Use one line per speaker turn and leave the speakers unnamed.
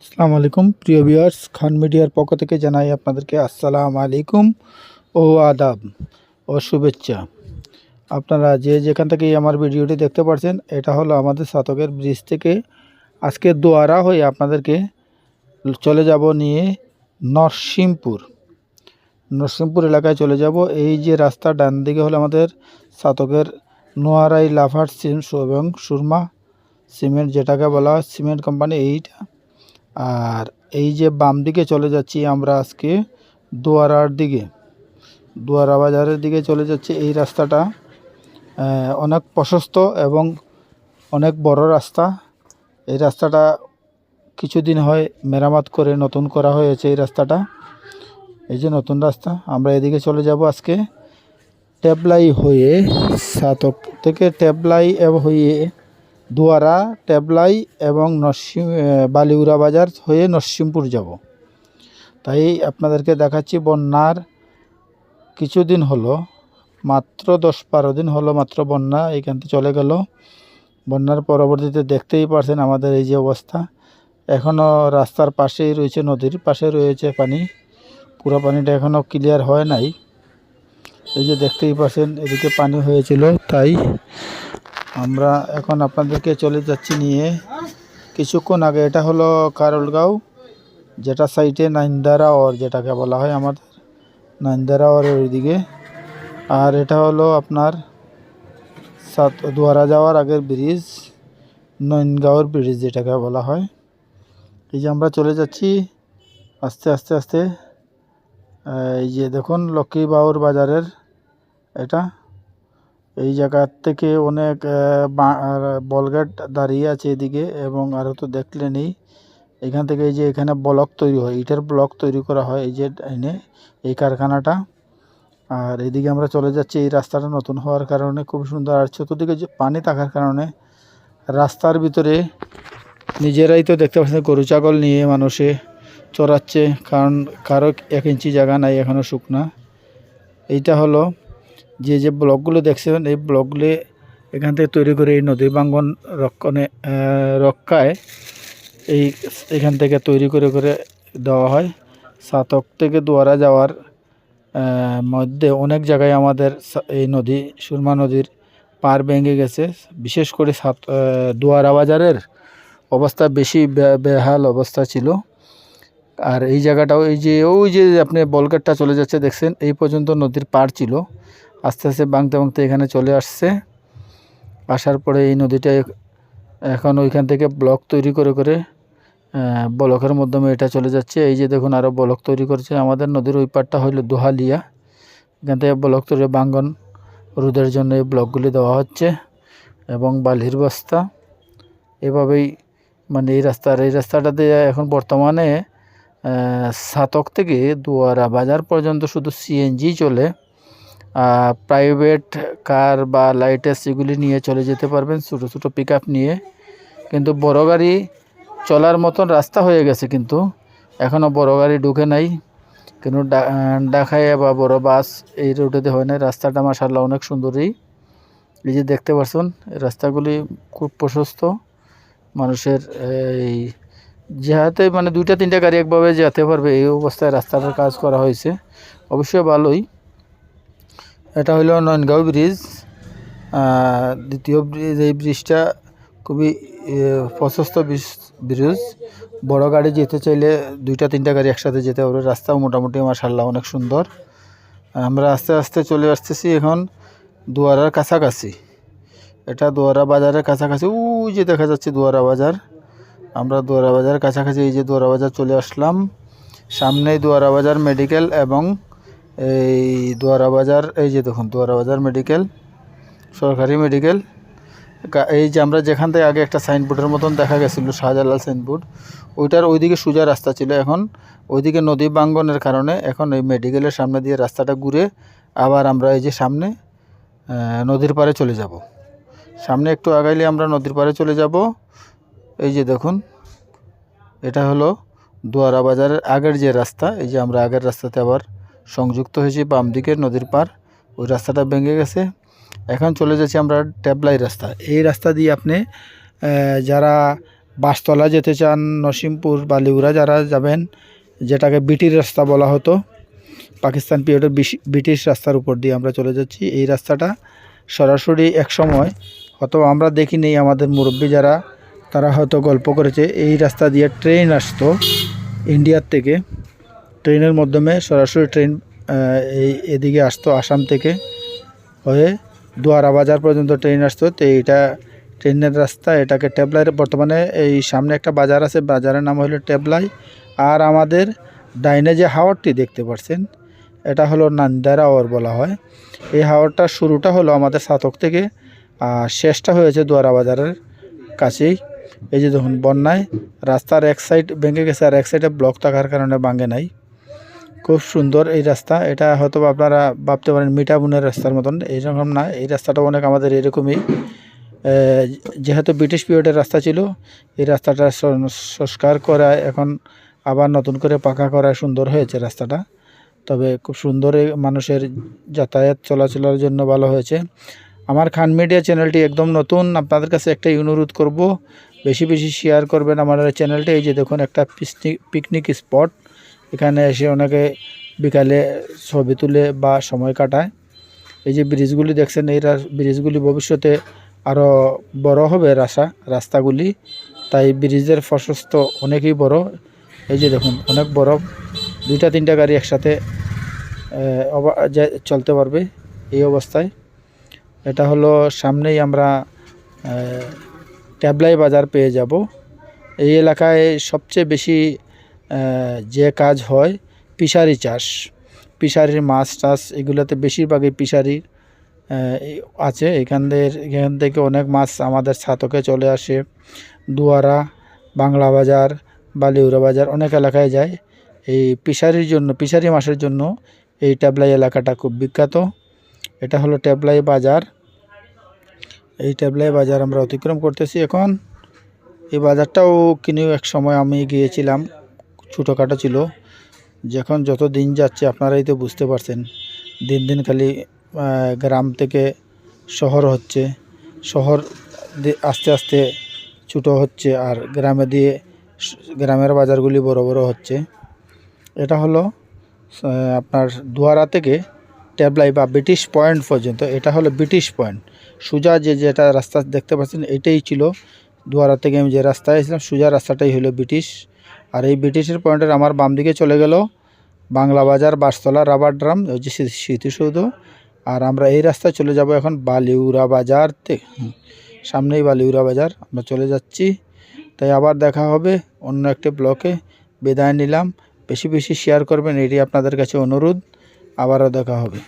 আসসালামু আলাইকুম প্রিয় ভিউয়ার্স, খান মিডিয়ার পক্ষ থেকে জানাই আপনাদেরকে আসসালামু আলাইকুম ও আদাব ও শুভেচ্ছা। আপনারা যে যেখান থেকেই আমার ভিডিওটি দেখতে পাচ্ছেন, এটা হলো আমাদের সাতকের ব্রিজ থেকে আজকে দোয়ারা হয়ে আপনাদেরকে চলে যাব নিয়ে নরসিংপুর এলাকায় চলে যাব। এই যে রাস্তা ডান দিকে হলো আমাদের সাতকের নোয়ারাই লাফার এবং সুরমা সিমেন্ট, যেটাকে বলা হয় সিমেন্ট কোম্পানি এইটা। আর এই যে বাম দিকে চলে যাচ্ছি আমরা আজকে দোয়ারা বাজারের দিকে চলে যাচ্ছে। এই রাস্তাটা অনেক প্রশস্ত এবং অনেক বড় রাস্তা। এই রাস্তাটা কিছুদিন হয় মেরামত করে নতুন করা হয়েছে। এই রাস্তাটা, এই যে নতুন রাস্তা, আমরা এদিকে চলে যাব আজকে ট্যাবলাই হয়ে, সাতক থেকে ট্যাবলাই হয়ে দোয়ারা, ট্যাবলাই এবং বালিউরা বাজার হয়ে নরসিংপুর যাব। তাই আপনাদেরকে দেখাচ্ছি বন্যার কিছুদিন হলো, মাত্র 10-12 দিন হলো মাত্র বন্যা এখান থেকে চলে গেল। বন্যার পরবর্তীতে দেখতেই পারছেন আমাদের এই যে অবস্থা। এখনও রাস্তার পাশেই রয়েছে, নদীর পাশে রয়েছে পানি, পুরো পানিটা এখনও ক্লিয়ার হয় নাই। এই যে দেখতেই পাচ্ছেন এদিকে পানি হয়েছিল। তাই আমরা এখন আপনাদেরকে চলে যাচ্ছি নিয়ে কিছুক্ষণ আগে। এটা হলো কারলগাঁও, যেটা সাইডে নাইন্দারা ওর, যেটাকে বলা হয় আমাদের নাইন্দারা ওরের ওইদিকে। আর এটা হলো আপনার দোয়ারা যাওয়ার আগের ব্রিজ, নইনগাঁওর ব্রিজ যেটাকে বলা হয়। এই যে আমরা চলে যাচ্ছি আস্তে আস্তে আস্তে। এই যে দেখুন লক্ষ্মীবাউর বাজারের এটা, এই জায়গার থেকে অনেক বলগেট দাঁড়িয়ে আছে এদিকে, এবং আরও তো দেখলেনই এখান থেকে এই যে এখানে ব্লক তৈরি হয়, ইটের ব্লক তৈরি করা হয় এই যে এনে এই কারখানাটা। আর এদিকে আমরা চলে যাচ্ছি, এই রাস্তাটা নতুন হওয়ার কারণে খুব সুন্দর। আর চতুর্দিকে যে পানি থাকার কারণে রাস্তার ভিতরে নিজেরাই তো দেখতে পাচ্ছেন গরু ছাগল নিয়ে মানুষে চড়াচ্ছে, কারণ কারো 1 ইঞ্চি জায়গা নাই এখনও শুকনা। এইটা হলো যে ব্লকগুলো দেখছেন, এই ব্লকগুলি এখান থেকে তৈরি করে এই নদী ভাঙ্গন রক্ষায় এখান থেকে তৈরি করে দেওয়া হয়। সাতক থেকে দোয়ারা যাওয়ার মধ্যে অনেক জায়গায় আমাদের এই নদী, সুরমা নদীর পার ভেঙে গেছে। বিশেষ করে দোয়ারা বাজারের অবস্থা বেশি বেহাল অবস্থা ছিল। আর এই জায়গাটাও ওই যে আপনি বলগেটটা চলে যাচ্ছে দেখছেন, এই পর্যন্ত নদীর পার ছিল। আস্তে আস্তে ভাঙতে ভাঙতে এখানে চলে আসছে। আসার পরে এই নদীটা এখন ওইখান থেকে ব্লক তৈরি করে ব্লকের মাধ্যমে এটা চলে যাচ্ছে। এই যে দেখুন আরও ব্লক তৈরি করছে। আমাদের নদীর ওই পারটা হইল দোহালিয়া, এখান থেকে ব্লক তৈরি ভাঙ্গন রোধের জন্য এই ব্লকগুলি দেওয়া হচ্ছে, এবং বালির বস্তা এভাবেই মানে এই রাস্তাটাতে এখন বর্তমানে সাতক থেকে দোয়ারা বাজার পর্যন্ত শুধু সিএনজি চলে। প্রাইভেট কার বা লাইটেস এগুলি নিয়ে চলে যেতে পারবেন, ছোটো ছোটো পিক আপ নিয়ে। কিন্তু বড় গাড়ি চলার মতন রাস্তা হয়ে গেছে, কিন্তু এখনও বড় গাড়ি ঢুকে নাই। কিন্তু ঢাকায় বা বড় বাস এই রুটেতে হয় না। রাস্তাটা মাশাআল্লাহ অনেক সুন্দরই। এই যে দেখতে পাচ্ছেন রাস্তাগুলি খুব প্রশস্ত, মানুষের এই যেহাতে মানে 2-3টা গাড়ি একভাবে যেতে পারবে এই অবস্থায় রাস্তাটার কাজ করা হয়েছে, অবশ্যই ভালোই। এটা হলো নয়নগাঁও ব্রিজ, দ্বিতীয় ব্রিজ। এই ব্রিজটা খুবই প্রশস্ত ব্রিজ, বড় গাড়ি যেতে চাইলে 2-3টা গাড়ি একসাথে যেতে পারবে। রাস্তাও মোটামুটি মাশাআল্লাহ অনেক সুন্দর। আমরা আস্তে আস্তে চলে আসতেছি এখন দোয়ারার কাছাকাছি। এটা দোয়ারা বাজারের কাছাকাছি, ওই যে দেখা যাচ্ছে দোয়ারা বাজার। আমরা দোয়ারা বাজারের কাছাকাছি, এই যে দোয়ারা বাজার চলে আসলাম। সামনেই দোয়ারা বাজার মেডিকেল, এবং এই দোয়ারা বাজার, এই যে দেখুন দোয়ারা বাজার মেডিকেল, সরকারি মেডিকেল। এই যে আমরা যেখান থেকে আগে একটা সাইনবোর্ডের মতন দেখা গেছিলো, শাহজালাল সাইনবোর্ড, ওইটার ওইদিকে সোজা রাস্তা ছিল। এখন ওইদিকে নদী ভাঙ্গনের কারণে এখন এই মেডিকেলের সামনে দিয়ে রাস্তাটা ঘুরে আবার আমরা এই যে সামনে নদীর পাড়ে চলে যাব। সামনে একটু আগাইলে আমরা নদীর পাড়ে চলে যাব। এই যে দেখুন এটা হলো দোয়ারা বাজারের আগের যে রাস্তা। এই যে আমরা আগের রাস্তাতে আবার সংযুক্ত হয়েছি, বাম দিকের নদীর পার, ওই রাস্তাটা ভেঙে গেছে। এখন চলে যাচ্ছি আমরা ট্যাবলাই রাস্তা। এই রাস্তা দিয়ে আপনি যারা বাসতলা যেতে চান, নসিমপুর, বালিউরা যারা যাবেন, যেটাকে বিটির রাস্তা বলা হতো, পাকিস্তান পিরিয়ডের ব্রিটিশ রাস্তার উপর দিয়ে আমরা চলে যাচ্ছি। এই রাস্তাটা সরাসরি এক সময় হয়তো আমরা দেখিনি, আমাদের মুরব্বী যারা তারা হয়তো গল্প করেছে, এই রাস্তা দিয়ে ট্রেন আসতো ইন্ডিয়ার থেকে, ট্রেনের মাধ্যমে সরাসরি ট্রেন এদিকে আসতো আসাম থেকে হয়ে দুয়ারা বাজার পর্যন্ত ট্রেন আসতো। তো এইটা ট্রেনের রাস্তা, এটাকে টেবলাই, বর্তমানে এই সামনে একটা বাজার আছে, বাজারের নাম হলো টেবলাই। আর আমাদের ডাইনে যে হাওরটি দেখতে পাচ্ছেন, এটা হলো নান্দারা হাওর বলা হয়। এই হাওরটার শুরুটা হলো আমাদের সাতক থেকে, আর শেষটা হয়েছে দুয়ারা বাজারের কাছেই। এই যে দেখুন, বন্যায় রাস্তার এক সাইড ভেঙে গেছে আর এক সাইডে ব্লক থাকার কারণে ভাঙে নাই। খুব সুন্দর এই রাস্তা। এটা হয়তো আপনারা ভাবতে পারেন মিঠাবুনের রাস্তার মতন, এইরকম না। এই রাস্তাটা অনেক আমাদের এরকমই, যেহেতু ব্রিটিশ পিরিয়ডের রাস্তা ছিল, এই রাস্তাটা সংস্কার করা এখন আবার নতুন করে পাকা করা সুন্দর হয়েছে রাস্তাটা। তবে খুব সুন্দর, মানুষের যাতায়াত চলাচলের জন্য ভালো হয়েছে। আমার খান মিডিয়া চ্যানেলটি একদম নতুন, আপনাদের কাছে একটাই অনুরোধ করব, বেশি বেশি শেয়ার করবেন আমার চ্যানেলটি। এই যে দেখুন, একটা পিকনিক স্পট, এখানে এসে অনেকে বিকালে ছবি তুলে বা সময় কাটায়। এই যে ব্রিজগুলি দেখছেন, এই ব্রিজগুলি ভবিষ্যতে আরও বড় হবে রাস্তাগুলি, তাই ব্রিজের প্রশস্ত অনেকই বড়। এই যে দেখুন, অনেক বড়, 2-3টা গাড়ি একসাথে চলতে পারবে এই অবস্থায়। এটা হলো সামনেই আমরা টেবলাই বাজার পেয়ে যাব। এই এলাকায় সবচেয়ে বেশি যে কাজ হয় ফিশারি চাষ, ফিশারির মাছ টাছ, এগুলোতে বেশিরভাগই ফিশারি আছে। এখান থেকে অনেক মাছ আমাদের ছাতকে চলে আসে। দুয়ারা, বাংলা বাজার, বালিউরা বাজার, অনেক এলাকায় যায়। এই ফিশারির জন্য, ফিশারি মাছের জন্য এই টেবলাই এলাকাটা খুব বিখ্যাত। এটা হলো টেবলাই বাজার। এই টেবলাই বাজার আমরা অতিক্রম করতেছি এখন। এই বাজারটাও কিনেও এক সময় আমি গিয়েছিলাম, ছোটোখাটো ছিল। যখন যত দিন যাচ্ছে আপনারাই তো বুঝতে পারছেন, দিন দিন খালি গ্রাম থেকে শহর হচ্ছে, শহর আস্তে আস্তে ছোটো হচ্ছে, আর গ্রামের বাজারগুলি বড় বড় হচ্ছে। এটা হলো আপনার দুয়ারা থেকে টেবলাই বা ব্রিটিশ পয়েন্ট পর্যন্ত, এটা হলো ব্রিটিশ পয়েন্ট। সোজা যেটা রাস্তা দেখতে পাচ্ছেন, এটাই ছিল দুয়ারা থেকে আমি যে রাস্তায় এসেছিলাম, সোজা রাস্তাটাই হলো ব্রিটিশ। আর এই ব্রিটিশের পয়েন্টের আমার বাম দিকে চলে গেল বাংলা বাজার, বাসতলা, রাবার ড্রাম, ওই যে স্মৃতিসৌধ। আর আমরা এই রাস্তায় চলে যাব এখন বালিউরা বাজার থেকে, সামনেই বালিউরা বাজার আমরা চলে যাচ্ছি। তাই আবার দেখা হবে অন্য একটি ব্লকে। বিদায় নিলাম, বেশি বেশি শেয়ার করবেন, এটি আপনাদের কাছে অনুরোধ। আবারও দেখা হবে।